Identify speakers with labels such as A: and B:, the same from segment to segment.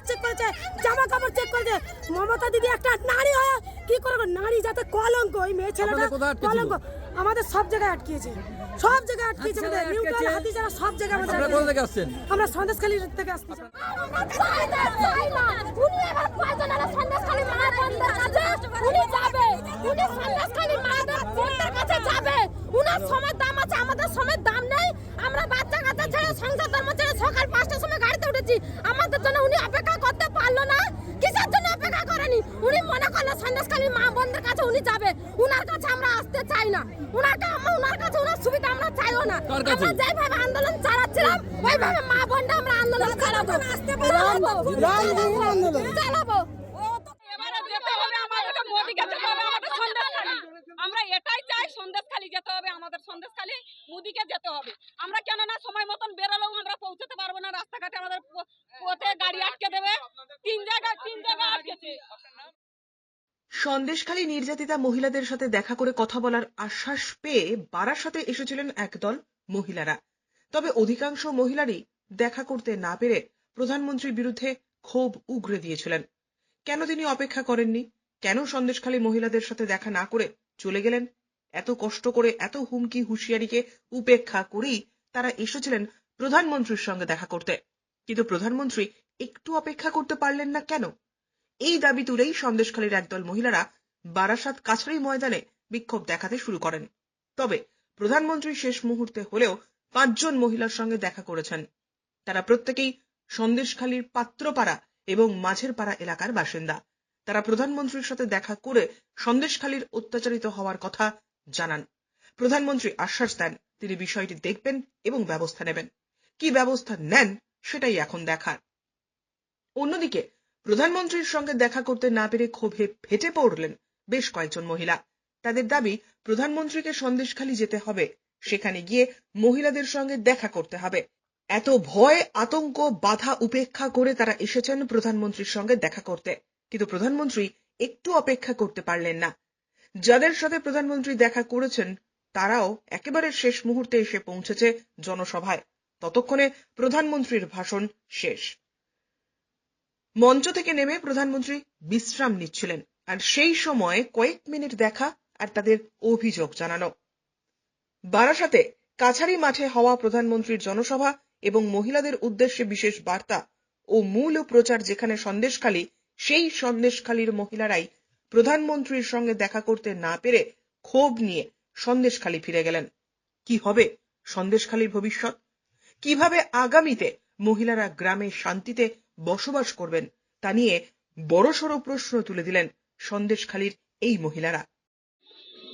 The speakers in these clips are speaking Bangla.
A: চেক করেছে, জামা কাপড় চেক করেছে। মমতা দিদি একটা নারী হয়ে কি করে, নারী যাতে কলঙ্ক, ওই মেয়ে ছেলেটা কলঙ্ক আমাদের সব জায়গায় আটকিয়েছে, সব জায়গায় আটকিয়েছে আমাদের নিউট্রাল হাতিজারা সব জায়গায় আমাদের।
B: আপনারা কোথা থেকে আসছেন?
A: আমরা সন্দেশখালী থেকে আসছি।
C: সময় দাম আছে, আমাদের সময় দাম নেই। আমরা বাচ্চা কাচ্চা ছেড়ে সংসার ধর্ম ছেড়ে সকাল 5টার সময় গাড়িতে উঠেছি। আমাদের জন্য উনি অপেক্ষা করতে পারলো না। কিসের জন্য অপেক্ষা করেনি? উনি মনে করলো সন্দেশখালী মা বোনদের কাছে উনি যাবে, উনার কাছে আমরা আসতে চাই না। উনার কাছে উনার সুবিধা আমরা চাইও না। আমরা যেভাবে আন্দোলন চালাচ্ছিলাম ওইভাবে মা বোনরা আমরা আন্দোলন চালাবো, চালাবো।
D: এবারে যেতে হবে আমাদেরকে, মোদিকে যেতে হবে আমাদের সন্দেশখালী। আমরা এটাই চাই, সন্দেশখালী যেতে হবে আমাদের, সন্দেশখালী মোদিকে যেতে হবে। আমরা কেননা সময় মতন বেরোলেও আমরা পৌঁছতে পারবো না, রাস্তাঘাটে আমাদের পথে গাড়ি আটকে দেবে। তিন জায়গায় আটকেছে।
E: সন্দেশখালী নির্যাতিতা মহিলাদের সাথে দেখা করে কথা বলার আশ্বাস পেয়ে বারাসাতে এসেছিলেন একদল মহিলারা। তবে অধিকাংশ মহিলারই দেখা করতে না পেরে প্রধানমন্ত্রীর বিরুদ্ধে ক্ষোভ উগরে দিয়েছিলেন। কেন তিনি অপেক্ষা করেননি? কেন সন্দেশখালী মহিলাদের সাথে দেখা না করে চলে গেলেন? এত কষ্ট করে, এত হুমকি হুঁশিয়ারিকে উপেক্ষা করেই তারা এসেছিলেন প্রধানমন্ত্রীর সঙ্গে দেখা করতে। কিন্তু প্রধানমন্ত্রী একটু অপেক্ষা করতে পারলেন না কেন? এই দাবি তুলেই সন্দেশখালীর একদল মহিলারা বারাসাত কাছারি ময়দানে বিক্ষোভ দেখাতে শুরু করেন। তবে প্রধানমন্ত্রী শেষ মুহূর্তে হলেও 5 জন মহিলার সঙ্গে দেখা করেছেন। তারা প্রত্যেকেই সন্দেশখালীর পাত্রপাড়া এবং মাঝের পাড়া এলাকার বাসিন্দা। তারা প্রধানমন্ত্রীর সাথে দেখা করে সন্দেশখালীর অত্যাচারিত হওয়ার কথা জানান। প্রধানমন্ত্রী আশ্বাস দেন তিনি বিষয়টি দেখবেন এবং ব্যবস্থা নেবেন। কি ব্যবস্থা নেন সেটাই এখন দেখার। অন্যদিকে প্রধানমন্ত্রীর সঙ্গে দেখা করতে না পেরে ক্ষোভে ফেটে পড়লেন বেশ কয়েকজন মহিলা। তাদের দাবি প্রধানমন্ত্রীকে সন্দেশখালী যেতে হবে, সেখানে গিয়ে মহিলাদের সঙ্গে দেখা করতে হবে। এত ভয়, আতঙ্ক, বাধা উপেক্ষা করে তারা এসেছেন প্রধানমন্ত্রীর সঙ্গে দেখা করতে। কিন্তু প্রধানমন্ত্রী একটু অপেক্ষা করতে পারলেন না। যাদের সাথে প্রধানমন্ত্রী দেখা করেছেন তারাও একেবারে শেষ মুহূর্তে এসে পৌঁছেছে জনসভায়। ততক্ষণে প্রধানমন্ত্রীর ভাষণ শেষ। মঞ্চ থেকে নেমে প্রধানমন্ত্রী বিশ্রাম নিচ্ছিলেন, আর সেই সময় কয়েক মিনিট দেখা আর তাদের অভিযোগ জানানো। বারাসাতে কাছারি মাঠে হওয়া প্রধানমন্ত্রীর জনসভা এবং মহিলাদের উদ্দেশ্যে বিশেষ বার্তা ও মূল প্রচার যেখানে সন্দেশখালী, সেই সন্দেশখালীর মহিলারাই প্রধানমন্ত্রীর সঙ্গে দেখা করতে না পেরে ক্ষোভ নিয়ে সন্দেশখালী ফিরে গেলেন। কি হবে সন্দেশখালীর ভবিষ্যৎ? কিভাবে আগামীতে মহিলারা গ্রামে শান্তিতে বসবাস করবেন তা নিয়ে বড়সড় প্রশ্ন তুলে দিলেন সন্দেশখালীর এই মহিলারা।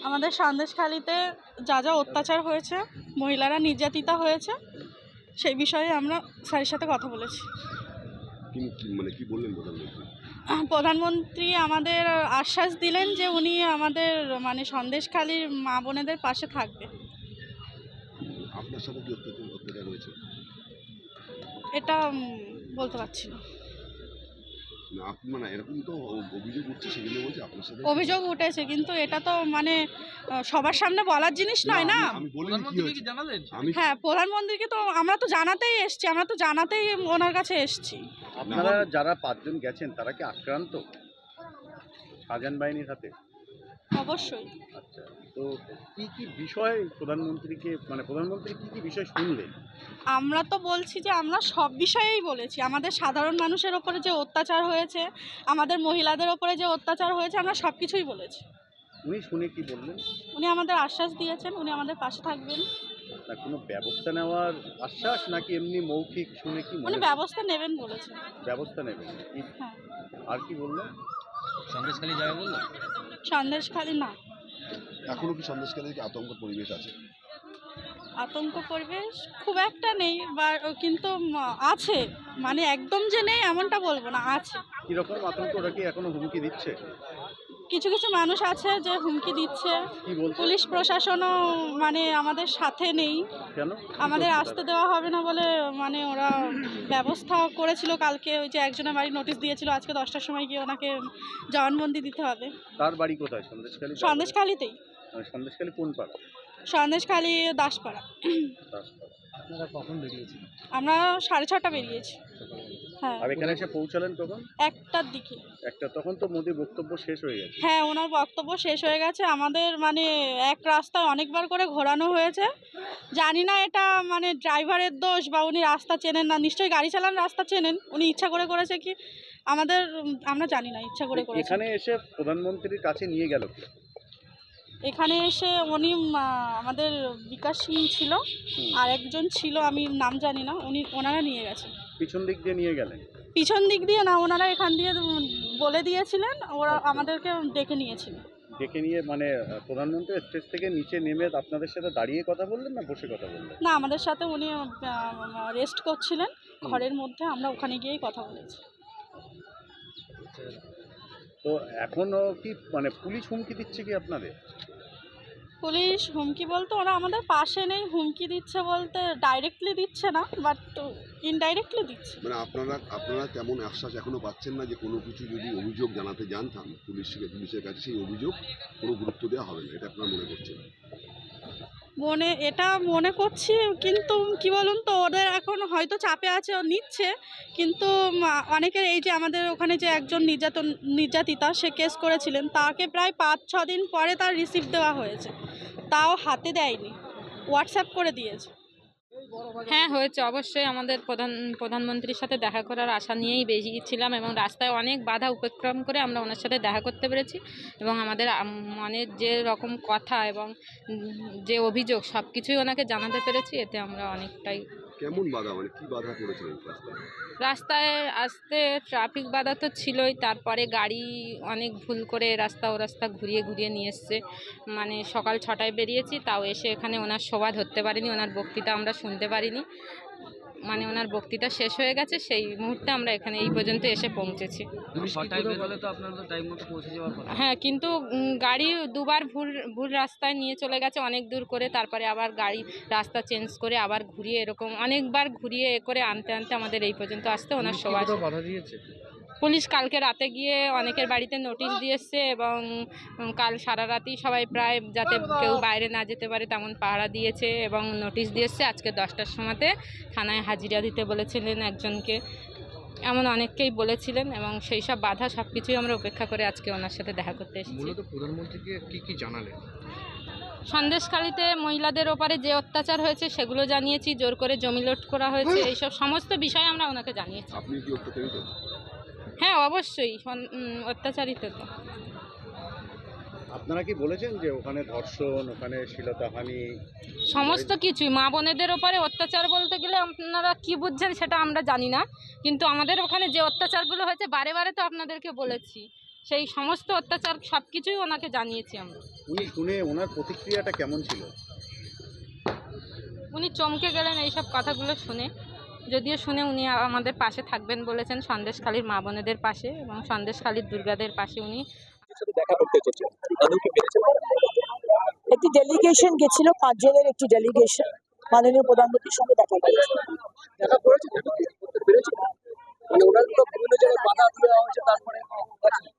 F: আমাদের সন্দেশখালীতে যা যা অত্যাচার হয়েছে, মহিলারা নির্যাতিতা হয়েছে, সেই বিষয়ে আমরা স্যারের সাথে কথা বলেছি।
G: কি বললেন প্রধানমন্ত্রী?
F: প্রধানমন্ত্রী আমাদের আশ্বাস দিলেন যে উনি আমাদের সন্দেশখালীর মা বোনেদের পাশে থাকবে।
G: আপনার সাথে কি অত্যাচার হয়েছে?
F: এটা বলতে পারছি না।
G: এরকম তো অভিযোগ উঠছে, সেজন্য বলছি আপনার সাথে
F: অভিযোগ উঠেছে, কিন্তু এটা তো সবার সামনে বলার জিনিস নয় না। হ্যাঁ, প্রধানমন্ত্রীকে তো আমরা তো জানাতেই এসছি, আমরা তো জানাতেই ওনার কাছে এসছি।
H: আপনারা যারা 5 জন গেছেন তারা কি আক্রান্ত শাহজাহান বাহিনীর হাতে?
F: অবশ্যই।
H: আচ্ছা, তো কি বিষয় প্রধানমন্ত্রীকে প্রধানমন্ত্রী কি বিষয় শুনলেন?
F: আমরা তো বলছি যে আমরা সব বিষয়েই বলেছি। আমাদের সাধারণ মানুষের ওপরে যে অত্যাচার হয়েছে, আমাদের মহিলাদের ওপরে যে অত্যাচার হয়েছে, আমরা সব কিছুই বলেছি।
H: উনি শুনে কি বললেন?
F: উনি আমাদের আশ্বাস দিয়েছেন উনি আমাদের পাশে থাকবেন।
H: না কোনো ব্যবস্থা নেওয়ার আশ্বাস, নাকি এমনি মৌখিক শুনে কি
F: উনি ব্যবস্থা নেবেন বলেছেন।
H: ব্যবস্থা নেবেন?
F: হ্যাঁ।
H: আর কি বললেন?
B: সন্দেশখালী যাবে বললেন?
F: সন্দেশখালী না।
G: এখনো কি সন্দেশখালীতে আতঙ্ক পরিবেশ আছে?
F: আতঙ্ক পরিবেশ খুব একটা নেই, কিন্তু আছে, একদম যে নেই এমনটা বলবো না, আছে।
H: কিরকম আতঙ্ক? ওরা কি এখনো হুমকি দিচ্ছে?
F: কিছু কিছু মানুষ আছে যে হুমকি দিচ্ছে।
H: কি বলছে?
F: পুলিশ প্রশাসনও আমাদের সাথে নেই।
H: কেন?
F: আমাদের আসতে দেওয়া হবে না বলে ওরা ব্যবস্থা করেছিল। কালকে ওই যে একজনের বাড়ি নোটিশ দিয়েছিল, আজকে 10টার সময় গিয়ে ওনাকে জবানবন্দি দিতে হবে।
H: তার বাড়ি কোথায়? সন্দেশখালী?
F: সন্দেশখালীতেই।
H: সন্দেশখালী কোন পাড়া?
F: সন্দেশখালী দাসপাড়া।
H: দাসপাড়া।
B: আপনারা কখন বেরিয়েছেন?
F: আমরা 6:30 বেরিয়েছি। হ্যাঁ
H: আর এখানে এসে পৌঁছালেন কখন?
F: 1টার দিকে।
H: একটা, তখন তো মোদির বক্তব্য শেষ হয়ে গেছে।
F: হ্যাঁ, ওনার বক্তব্য শেষ হয়ে গেছে। আমাদের মানে এক রাস্তায় অনেকবার করে ঘোরানো হয়েছে। জানি না এটা মানে ড্রাইভারের দোষ বা উনি রাস্তা চেনেন না, নিশ্চয়ই গাড়ি চালান রাস্তা চেনেন, উনি ইচ্ছা করে করেছে কি আমাদের আমরা জানি না, ইচ্ছা করে করেছে।
H: এখানে এসে প্রধানমন্ত্রীর কাছে নিয়ে গেল কে?
F: এখানে এসে উনি আমাদের বিকাশ সিং ছিল, আর একজন ছিল আমি নাম জানি না, ওনারা নিয়ে গেছে।
H: পিছন দিক দিয়ে নিয়ে গেলেন?
F: পিছন দিক দিয়ে না, ওনারা এখান দিয়ে বলে দিয়েছিলেন, ওরা আমাদেরকে ডেকে নিয়েছিলেন।
H: ডেকে নিয়ে মানে প্রধানমন্ত্রী স্টেজ থেকে নিচে নেমে আপনাদের সাথে দাঁড়িয়ে কথা বললেন না বসে কথা বললেন?
F: না, আমাদের সাথে উনি রেস্ট করছিলেন ঘরের মধ্যে, আমরা ওখানে গিয়েই কথা বলেছি।
H: তো এখনো কি মানে পুলিশ হুমকি দিচ্ছে কি আপনাদের?
F: পুলিশ হুমকি বলতে ওরা আমাদের পাশে নেই, হুমকি দিচ্ছে বলতে ডাইরেক্টলি দিচ্ছে না, বাট ইনডাইরেক্টলি দিচ্ছে।
G: মানে আপনারা তেমন আশ্বাস এখনো পাচ্ছেন না যে কোনো কিছু যদি অভিযোগ জানাতে যান পুলিশের কাছে সেই অভিযোগ কোনো গুরুত্ব দেওয়া হবে না, এটা আপনারা মনে করছেন?
F: এটা মনে করছি, কিন্তু কি বলুন তো, ওদের এখন হয়তো চাপে আছে, ও নিচ্ছে, কিন্তু অনেকের এই যে আমাদের ওখানে যে একজন নির্যাতিতা সে কেস করেছিলেন, তাকে প্রায় 5-6 দিন পরে তার রিসিভ দেওয়া হয়েছে, তাও হাতে দেয়নি, হোয়াটসঅ্যাপ করে দিয়েছে।
I: হ্যাঁ হয়েছে, অবশ্যই। আমাদের প্রধানমন্ত্রীর সাথে দেখা করার আশা নিয়েই বেরিয়েছিলাম এবং রাস্তায় অনেক বাধা উপেক্ষা করে আমরা ওনার সাথে দেখা করতে পেরেছি এবং আমাদের মনের যে রকম কথা এবং যে অভিযোগ সব কিছুই ওনাকে জানাতে পেরেছি, এতে আমরা অনেকটাই।
G: কেমন বাধা, মানে কি বাধা করেছিলেন রাস্তায়?
I: রাস্তায় আসতে ট্রাফিক বাধা তো ছিলই, তারপরে গাড়ি অনেক ভুল করে ও রাস্তা ঘুরিয়ে নিয়ে এসছে। মানে সকাল 6টায় বেরিয়েছি, তাও এসে এখানে ওনার শোভা ধরতে পারিনি, ওনার বক্তৃতা আমরা শুনতে পারিনি। মানে ওনার বক্তৃতা শেষ হয়ে গেছে, সেই মুহূর্তে আমরা এখানে এই পর্যন্ত এসে পৌঁছেছি। হ্যাঁ, কিন্তু গাড়ি দুবার ভুল রাস্তায় নিয়ে চলে গেছে অনেক দূর করে, তারপরে আবার গাড়ি রাস্তা চেঞ্জ করে আবার ঘুরিয়ে এরকম অনেকবার ঘুরিয়ে করে আনতে আমাদের এই পর্যন্ত আসতে ওনার সবাই বাধা দিয়েছে। পুলিশ কালকে রাতে গিয়ে অনেকের বাড়িতে নোটিশ দিয়েছে এবং কাল সারা রাতেই সবাই প্রায় যাতে কেউ বাইরে না যেতে পারে তেমন পাহারা দিয়েছে এবং নোটিশ দিয়েছে। আজকে 10টার সময়তে থানায় হাজিরা দিতে বলেছিলেন একজনকে, এমন অনেককেই বলেছিলেন এবং সেই সব বাধা সব কিছুই আমরা উপেক্ষা করে আজকে ওনার সাথে দেখা করতে এসেছি।
B: মূলত প্রধানমন্ত্রীকে কি জানালেন?
I: সন্দেশখালীতে মহিলাদের ওপারে যে অত্যাচার হয়েছে সেগুলো জানিয়েছি, জোর করে জমি লুট করা হয়েছে, এইসব সমস্ত বিষয় আমরা ওনাকে জানিয়েছি।
G: আপনি কি অত্যাচারিত?
I: হ্যাঁ, অবশ্যই অত্যাচারিত তো।
H: আপনারা কি বলেছেন যে ওখানে ধর্ষণ, ওখানে শ্লীলতাহানি,
I: সমস্ত কিছুই মা বোনেদের ওপরে অত্যাচার বলতে গেলে আপনারা কি বুঝছেন সেটা আমরা জানি না, কিন্তু আমাদের ওখানে যে অত্যাচারগুলো হয়েছে বারে তো আপনাদেরকে বলেছি, সেই সমস্ত অত্যাচার সব কিছুই ওনাকে জানিয়েছি আমরা।
H: উনি শুনে ওনার প্রতিক্রিয়াটা কেমন ছিল?
I: উনি চমকে গেলেন এইসব কথাগুলো শুনে, যদিও শুনে উনি আমাদের পাশে থাকবেন বলেছেন, সন্দেশখালীর মা বোনেদের পাশে এবং সন্দেশখালীর দুর্গাদের পাশে উনি
A: একটি ডেলিগেশন গেছিল, 5 জনের একটি ডেলিগেশন মাননীয় প্রধানমন্ত্রীর সঙ্গে দেখা করেছে।
J: মানে ওনার তো বিভিন্ন জায়গায় বাধা দেওয়া হয়েছে, তারপরে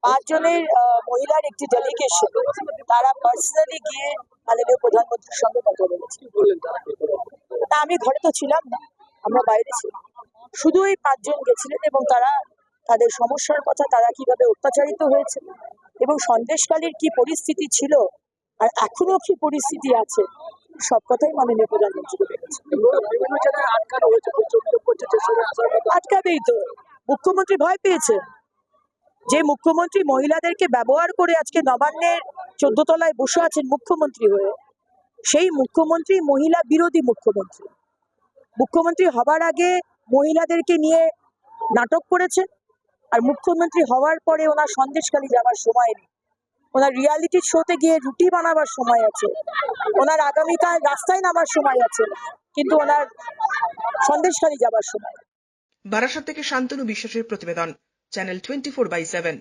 A: 5 জনের মহিলার একটি ডেলিগেশন, তারা পার্সোনালি গিয়ে মাননীয় প্রধানমন্ত্রীর সঙ্গে কথা বলেছে। না, আমি ঘরে তো ছিলাম না, আমরা বাইরে ছিলাম। শুধু এই 5 জন গেছিলেন এবং তারা তাদের সমস্যার কথা, তারা কিভাবে অত্যাচারিত হয়েছে এবং সন্দেশকালীর কি পরিস্থিতি ছিল আর এখনো কি পরিস্থিতি আছে, সব কথাই মাননীয় প্রধানমন্ত্রীকে বলেছে।
J: বিভিন্ন জায়গায় আটকানো হয়েছে,
A: আটকাবেই তো। মুখ্যমন্ত্রী ভয় পেয়েছে, যে মুখ্যমন্ত্রী মহিলাদেরকে ব্যবহার করে আজকে নবান্নের 14 তলায় বসে আছেন মুখ্যমন্ত্রী হয়ে, সেই মুখ্যমন্ত্রী মহিলা বিরোধী মুখ্যমন্ত্রী। মুখ্যমন্ত্রী হবার আগে মহিলাদেরকে নিয়ে নাটক করেছে, আর মুখ্যমন্ত্রী হওয়ার পরে ওনার সন্দেশখালী যাবার সময় নেই, ওনার রিয়ালিটি শোতে গিয়ে রুটি বানাবার সময় আছে, ওনার আগামীকাল রাস্তায় নামার সময় আছে, কিন্তু ওনার সন্দেশখালী যাবার সময়।
E: বারাসাত থেকে শান্তনু বিশ্বাসের প্রতিবেদন, চ্যানেল 24/7।